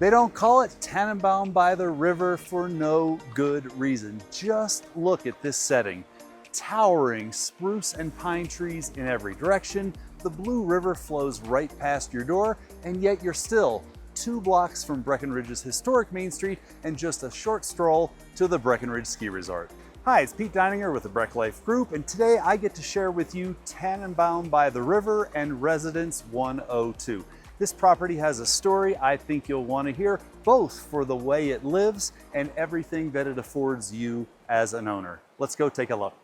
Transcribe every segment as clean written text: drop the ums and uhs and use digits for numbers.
They don't call it Tannenbaum by the river for no good reason. Just look at this setting. Towering spruce and pine trees in every direction, the Blue River flows right past your door, and yet you're still 2 blocks from Breckenridge's historic Main Street and just a short stroll to the Breckenridge Ski Resort. Hi, it's Pete Deininger with the Breck Life Group, and today I get to share with you Tannenbaum by the River and Residence 102. This property has a story I think you'll want to hear, both for the way it lives and everything that it affords you as an owner. Let's go take a look.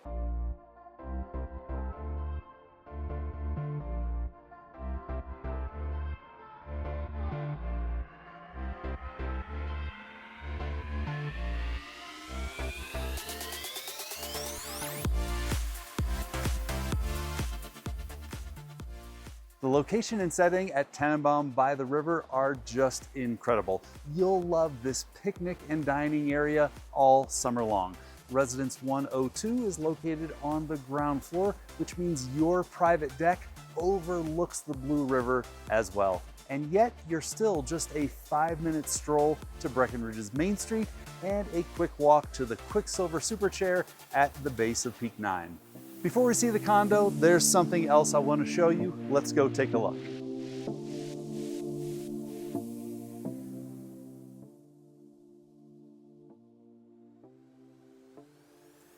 The location and setting at Tannenbaum by the river are just incredible. You'll love this picnic and dining area all summer long. Residence 102 is located on the ground floor, which means your private deck overlooks the Blue River as well. And yet you're still just a 5-minute stroll to Breckenridge's Main Street and a quick walk to the Quicksilver Super Chair at the base of Peak 9. Before we see the condo, there's something else I want to show you. Let's go take a look.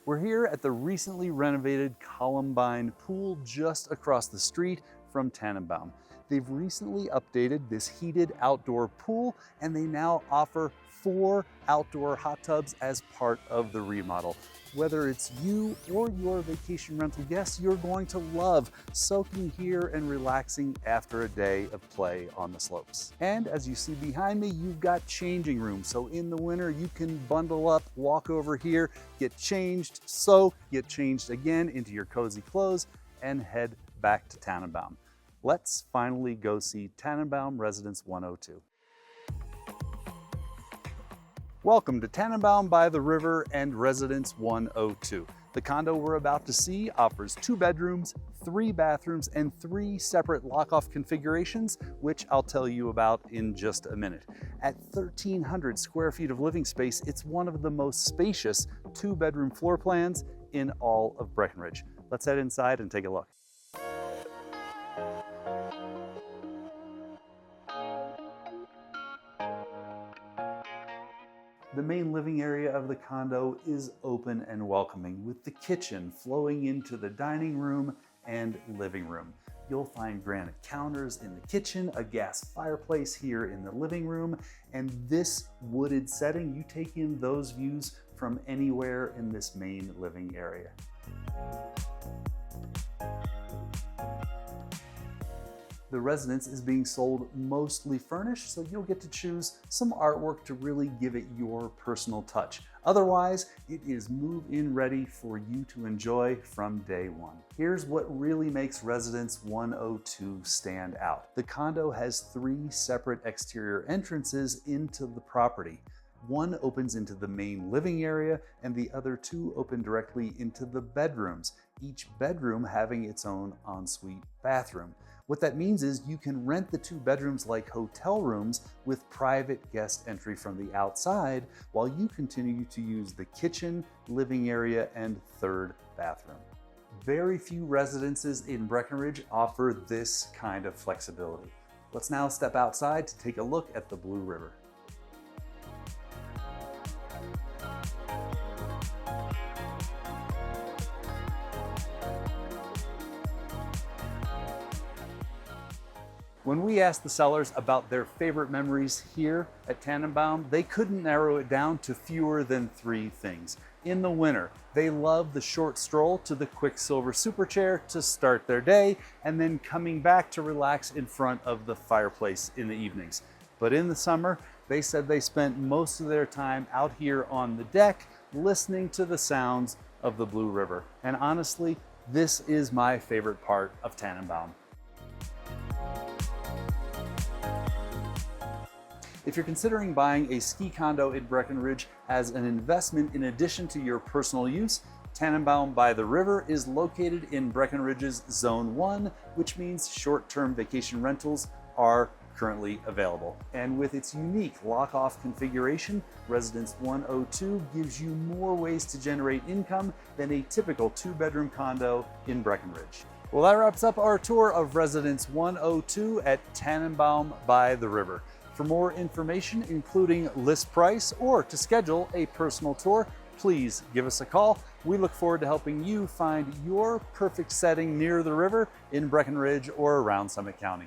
We're here at the recently renovated Columbine pool just across the street from Tannenbaum. They've recently updated this heated outdoor pool, and they now offer 4 outdoor hot tubs as part of the remodel. Whether it's you or your vacation rental guests, you're going to love soaking here and relaxing after a day of play on the slopes. And as you see behind me, you've got changing rooms. So in the winter, you can bundle up, walk over here, get changed, soak, get changed again into your cozy clothes, and head back to Tannenbaum. Let's finally go see Tannenbaum Residence 102. Welcome to Tannenbaum by the River and Residence 102. The condo we're about to see offers 2 bedrooms, 3 bathrooms, and 3 separate lock-off configurations, which I'll tell you about in just a minute. At 1,300 square feet of living space, it's one of the most spacious 2-bedroom floor plans in all of Breckenridge. Let's head inside and take a look. The main living area of the condo is open and welcoming, with the kitchen flowing into the dining room and living room. You'll find granite counters in the kitchen, a gas fireplace here in the living room, and this wooded setting, you take in those views from anywhere in this main living area. The residence is being sold mostly furnished, so you'll get to choose some artwork to really give it your personal touch. Otherwise, it is move-in ready for you to enjoy from day one. Here's what really makes Residence 102 stand out. The condo has 3 separate exterior entrances into the property. One opens into the main living area, and the other 2 open directly into the bedrooms, each bedroom having its own ensuite bathroom. What that means is you can rent the 2 bedrooms like hotel rooms with private guest entry from the outside, while you continue to use the kitchen, living area, and 3rd bathroom. Very few residences in Breckenridge offer this kind of flexibility. Let's now step outside to take a look at the Blue River. When we asked the sellers about their favorite memories here at Tannenbaum, they couldn't narrow it down to fewer than 3 things. In the winter, they love the short stroll to the Quicksilver Super Chair to start their day, and then coming back to relax in front of the fireplace in the evenings. But in the summer, they said they spent most of their time out here on the deck, listening to the sounds of the Blue River. And honestly, this is my favorite part of Tannenbaum. If you're considering buying a ski condo in Breckenridge as an investment in addition to your personal use, Tannenbaum by the River is located in Breckenridge's Zone 1, which means short-term vacation rentals are currently available. And with its unique lock-off configuration, Residence 102 gives you more ways to generate income than a typical 2-bedroom condo in Breckenridge. Well, that wraps up our tour of Residence 102 at Tannenbaum by the river. For more information, including list price or to schedule a personal tour, please give us a call. We look forward to helping you find your perfect setting near the river in Breckenridge or around Summit County.